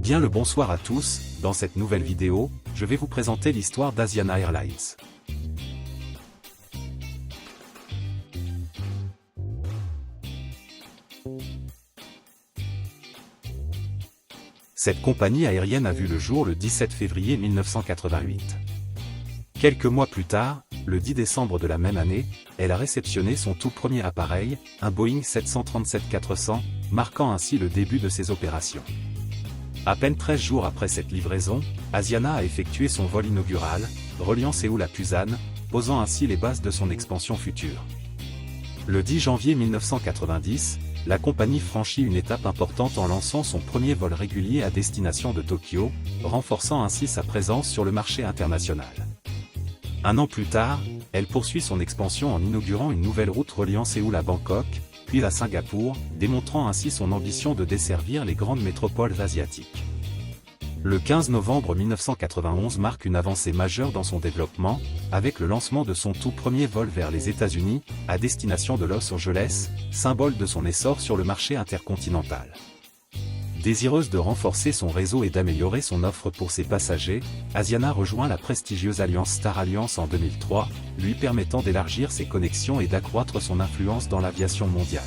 Bien le bonsoir à tous, dans cette nouvelle vidéo, je vais vous présenter l'histoire d'Asiana Airlines. Cette compagnie aérienne a vu le jour le 17 février 1988. Quelques mois plus tard, le 10 décembre de la même année, elle a réceptionné son tout premier appareil, un Boeing 737-400, marquant ainsi le début de ses opérations. À peine 13 jours après cette livraison, Asiana a effectué son vol inaugural, reliant Séoul à Busan, posant ainsi les bases de son expansion future. Le 10 janvier 1990, la compagnie franchit une étape importante en lançant son premier vol régulier à destination de Tokyo, renforçant ainsi sa présence sur le marché international. Un an plus tard, elle poursuit son expansion en inaugurant une nouvelle route reliant Séoul à Bangkok, puis à Singapour, démontrant ainsi son ambition de desservir les grandes métropoles asiatiques. Le 15 novembre 1991 marque une avancée majeure dans son développement, avec le lancement de son tout premier vol vers les États-Unis, à destination de Los Angeles, symbole de son essor sur le marché intercontinental. Désireuse de renforcer son réseau et d'améliorer son offre pour ses passagers, Asiana rejoint la prestigieuse alliance Star Alliance en 2003, lui permettant d'élargir ses connexions et d'accroître son influence dans l'aviation mondiale.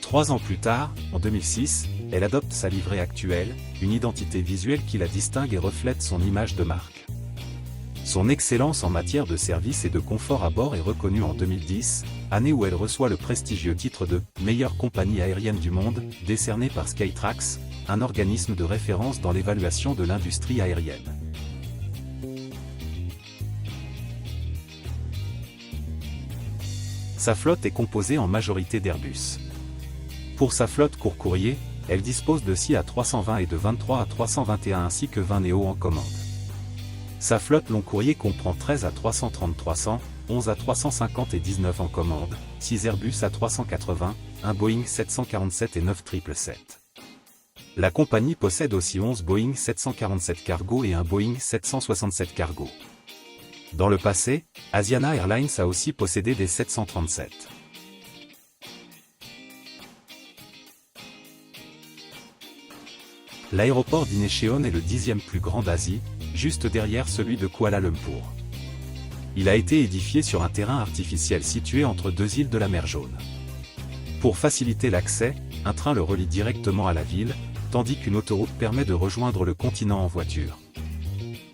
3 ans plus tard, en 2006, elle adopte sa livrée actuelle, une identité visuelle qui la distingue et reflète son image de marque. Son excellence en matière de service et de confort à bord est reconnue en 2010, année où elle reçoit le prestigieux titre de « meilleure compagnie aérienne du monde » décerné par Skytrax, un organisme de référence dans l'évaluation de l'industrie aérienne. Sa flotte est composée en majorité d'Airbus. Pour sa flotte court courrier, elle dispose de 6 A320 et de 23 A321 ainsi que 20 Neo en commande. Sa flotte long courrier comprend 13 A330-300, 11 A350 et 19 en commande, 6 Airbus A380, un Boeing 747 et 9 777. La compagnie possède aussi 11 Boeing 747 cargo et un Boeing 767 cargo. Dans le passé, Asiana Airlines a aussi possédé des 737. L'aéroport d'Incheon est le 10e plus grand d'Asie, juste derrière celui de Kuala Lumpur. Il a été édifié sur un terrain artificiel situé entre deux îles de la mer Jaune. Pour faciliter l'accès, un train le relie directement à la ville, tandis qu'une autoroute permet de rejoindre le continent en voiture.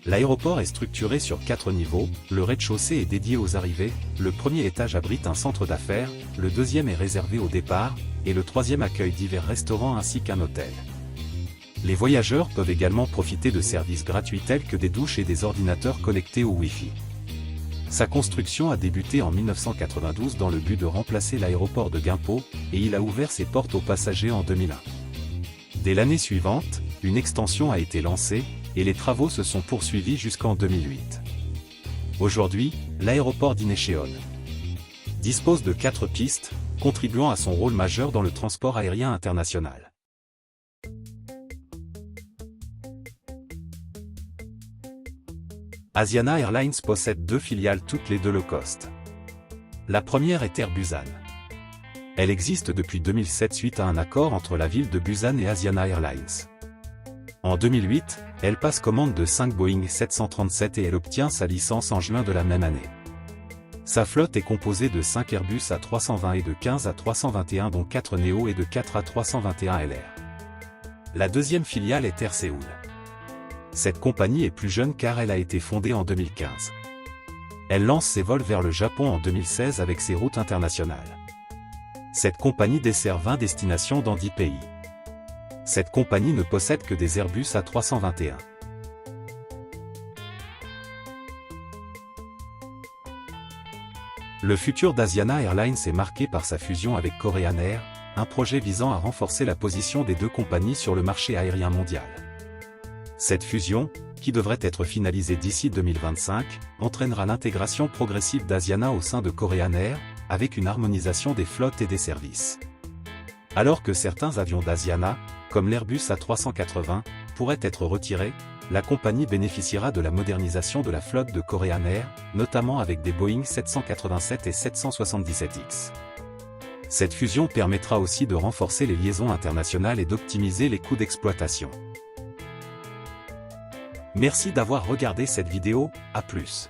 L'aéroport est structuré sur 4 niveaux, le rez-de-chaussée est dédié aux arrivées, le premier étage abrite un centre d'affaires, le deuxième est réservé au départ, et le troisième accueille divers restaurants ainsi qu'un hôtel. Les voyageurs peuvent également profiter de services gratuits tels que des douches et des ordinateurs connectés au Wi-Fi. Sa construction a débuté en 1992 dans le but de remplacer l'aéroport de Gimpo, et il a ouvert ses portes aux passagers en 2001. Dès l'année suivante, une extension a été lancée, et les travaux se sont poursuivis jusqu'en 2008. Aujourd'hui, l'aéroport d'Incheon dispose de 4 pistes, contribuant à son rôle majeur dans le transport aérien international. Asiana Airlines possède 2 filiales toutes les deux low cost. La première est Air Busan. Elle existe depuis 2007 suite à un accord entre la ville de Busan et Asiana Airlines. En 2008, elle passe commande de 5 Boeing 737 et elle obtient sa licence en juin de la même année. Sa flotte est composée de 5 Airbus A320 et de 15 A321 dont 4 Neo et de 4 A321 LR. La deuxième filiale est Air Séoul. Cette compagnie est plus jeune car elle a été fondée en 2015. Elle lance ses vols vers le Japon en 2016 avec ses routes internationales. Cette compagnie dessert 20 destinations dans 10 pays. Cette compagnie ne possède que des Airbus A321. Le futur d'Asiana Airlines est marqué par sa fusion avec Korean Air, un projet visant à renforcer la position des deux compagnies sur le marché aérien mondial. Cette fusion, qui devrait être finalisée d'ici 2025, entraînera l'intégration progressive d'Asiana au sein de Korean Air, avec une harmonisation des flottes et des services. Alors que certains avions d'Asiana, comme l'Airbus A380, pourraient être retirés, la compagnie bénéficiera de la modernisation de la flotte de Korean Air, notamment avec des Boeing 787 et 777X. Cette fusion permettra aussi de renforcer les liaisons internationales et d'optimiser les coûts d'exploitation. Merci d'avoir regardé cette vidéo, à plus.